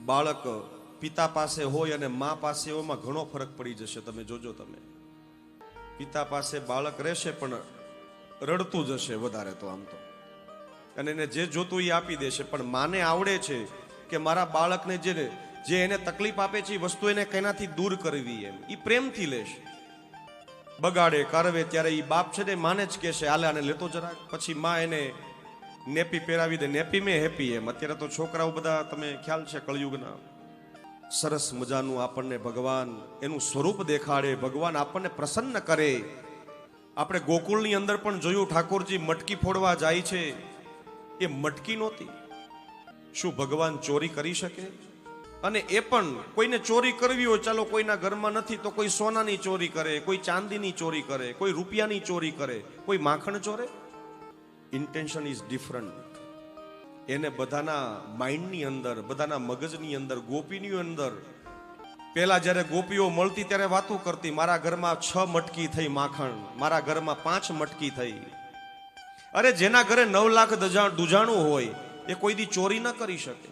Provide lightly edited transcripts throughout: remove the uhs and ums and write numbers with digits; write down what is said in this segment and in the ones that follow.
બાળક પિતા પાસે હોય અને મા પાસે હોયમાં ઘણો ફરક પડી જશે. તમે જોજો, તમે પિતા પાસે બાળક રહેશે પણ રડતું જશે વધારે તો આમ તો, અને એને જે જોતું એ આપી દેશે. પણ માને આવડે છે કે મારા બાળકને જે એને તકલીફ આપે છે એ વસ્તુ એને કેનાથી દૂર કરવી, એમ એ પ્રેમથી લેશે. બગાડે કરવે ત્યારે એ બાપ છે ને માને જ કહેશે હાલે આને લેતો જરાક, પછી માં એને નેપી પહેરાવી દે, નેપી મેં હેપી. એમ અત્યારે તો છોકરાઓ બધા તમે ખ્યાલ છે કળયુગના, સરસ મજાનું આપણને ભગવાન એનું સ્વરૂપ દેખાડે, ભગવાન આપણને પ્રસન્ન કરે. આપણે ગોકુળની અંદર પણ જોયું, ઠાકોરજી મટકી ફોડવા જાય છે, એ મટકી નહોતી. શું ભગવાન ચોરી કરી શકે? અને એ પણ કોઈને ચોરી કરવી હોય, ચાલો કોઈના ઘરમાં નથી તો કોઈ સોનાની ચોરી કરે, કોઈ ચાંદીની ચોરી કરે, કોઈ રૂપિયાની ચોરી કરે, કોઈ માખણ ચોરે. Intention is different. એને બધાના માઇન્ડની અંદર, બધાના મગજની અંદર, ગોપીની અંદર, પેલા જ્યારે ગોપીઓ મળતી ત્યારે વાતો કરતી, મારા ઘરમાં 6 મટકી થઈ માખણ, મારા ઘરમાં 5 મટકી થઈ. અરે જેના ઘરે 9 લાખ દુજાણું હોય એ કોઈ દી ચોરી ન કરી શકે.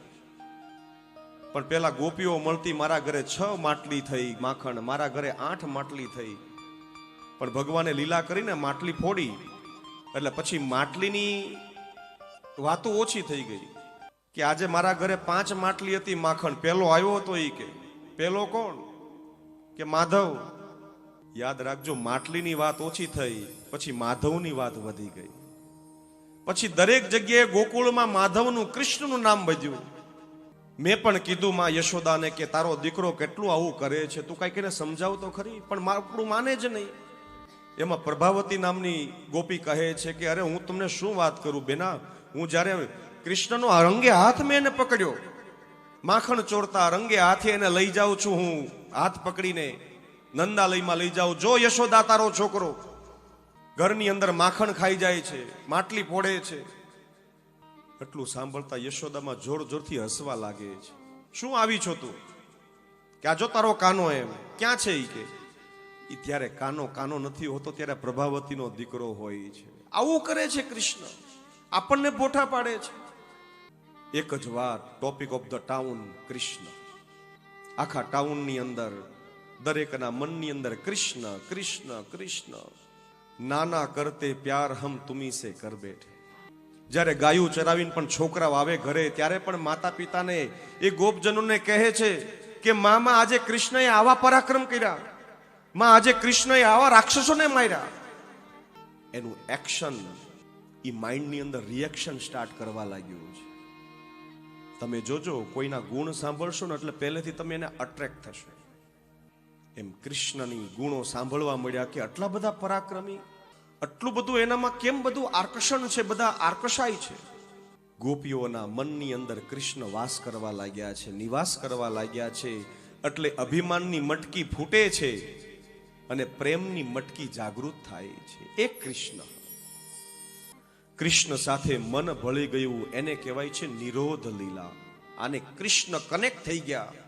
પણ પેલા ગોપીઓ મળતી, મારા ઘરે 6 માટલી થઈ માખણ, મારા ઘરે 8 માટલી થઈ. પણ ભગવાને લીલા કરીને માટલી ફોડી એટલે પછી માટલીની વાતો ઓછી થઈ ગઈ કે આજે મારા ઘરે 5 માટલી હતી માખણ, પેલો આવ્યો હતો એ કે પેલો કોણ? કે માધવ. યાદ રાખજો, માટલીની વાત ઓછી થઈ, પછી માધવની વાત વધી ગઈ. પછી દરેક જગ્યાએ ગોકુળમાં માધવનું, કૃષ્ણનું નામ વધ્યું. મેં પણ કીધું માં યશોદાને કે તારો દીકરો કેટલું આવું કરે છે, તું કઈક એને સમજાવ તો ખરી. પણ આપણું માને જ નહીં. એમાં પ્રભાવતી નામની ગોપી કહે છે કે અરે હું તમને શું વાત કરું બેના, હું જ્યારે કૃષ્ણનો રંગે હાથ મેં એને પકડ્યો, માખણ ચોરતા રંગે હાથે એને લઈ જાઉં છું, હું હાથ પકડીને નંદાલયમાં લઈ જાઉં. જો યશોદા તારો છોકરો ઘરની અંદર માખણ ખાઈ જાય છે, માટલી ફોડે છે. એટલું સાંભળતા યશોદામાં જોર જોરથી હસવા લાગે છે. શું આવી છો તું? કે આ જો તારો કાનો. એમ ક્યાં છે એ કે ઈ ત્યારે કાનો નથી હોતો, ત્યારે પ્રભાવતીનો દીકરો હોય છે. આવું કરે છે કૃષ્ણ, આપણને પોઠા પાડે છે. એક જ વાત, topic of the town Krishna. આખા ટાઉનની અંદર દરેકના મનની અંદર કૃષ્ણ કૃષ્ણ કૃષ્ણ. નાના કરતે પ્યાર હમ તુમી સે કર બેઠે. જ્યારે ગાયું ચરાવીને પણ છોકરાઓ આવે ઘરે, ત્યારે પણ માતા પિતાને, એ ગોપજનોને કહે છે કે મામા આજે કૃષ્ણએ આવા પરાક્રમ કર્યા, માં આજે કૃષ્ણએ આવા રાક્ષસોને માર્યા. એનું એક્શન એ માઇન્ડની અંદર રિએક્શન સ્ટાર્ટ કરવા લાગ્યું છે. તમે જોજો, કોઈના ગુણ સાંભળશો ને એટલે પહેલેથી તમે એને અટ્રેક્ટ થશે. એમ કૃષ્ણની ગુણો સાંભળવા મળ્યા કે આટલા બધા પરાક્રમી, આટલું બધું એનામાં કેમ બધું આકર્ષણ છે, બધા આકર્ષાય છે. ગોપીઓના મનની અંદર કૃષ્ણ વાસ કરવા લાગ્યા છે, નિવાસ કરવા લાગ્યા છે. એટલે અભિમાનની મટકી ફૂટે છે અને પ્રેમની મટકી જાગૃત થાય છે. એક કૃષ્ણ, કૃષ્ણ સાથે મન ભળી ગયું એને કહેવાય છે નિરોધ લીલા. આને કૃષ્ણ કનેક્ટ થઈ ગયા.